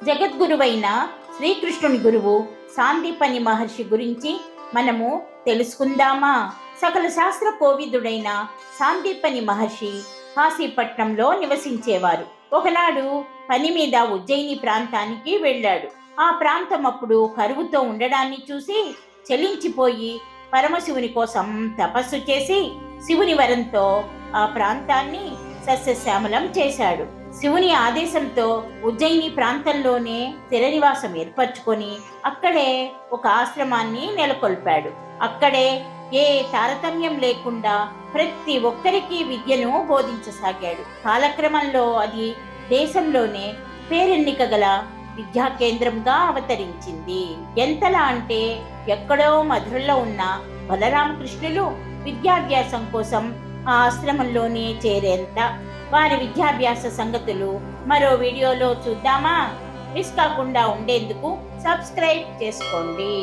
జగద్గురువైన శ్రీకృష్ణుని గురువు సాందీపని మహర్షి గురించి మనము తెలుసుకుందామా? సకల శాస్త్ర కోవిదుడైన సాందీపని మహర్షి కాశీపట్నంలో నివసించేవారు. ఒకనాడు పని మీద ఉజ్జయిని ప్రాంతానికి వెళ్ళాడు. ఆ ప్రాంతం అప్పుడు కరువుతో ఉండడాన్ని చూసి చలించిపోయి పరమశివుని కోసం తపస్సు చేసి శివుని వరంతో ఆ ప్రాంతాన్ని సస్యశ్యామలం చేశాడు. శివుని ఆదేశంతో ఉజ్జయిని ప్రాంతంలోనే స్థిర నివాసం ఏర్పరచుకొని అక్కడే ఒక ఆశ్రమాన్ని నెలకొల్పాడు. అక్కడే ఏ తారతమ్యం లేకుండా ప్రతి ఒక్కరికి విద్యను బోధించసాగాడు. కాలక్రమంలో అది దేశంలోనే పేరెన్నిక గల విద్యా కేంద్రంగా అవతరించింది. ఎంతలా అంటే ఎక్కడో మధురలో ఉన్న బలరామకృష్ణులు విద్యాభ్యాసం కోసం ఆ ఆశ్రమంలోనే చేరేంత. వారి విద్యాభ్యాస సంగతులు మరో వీడియోలో చూద్దామా? మిస్ కాకుండా ఉండేందుకు సబ్స్క్రైబ్ చేసుకోండి.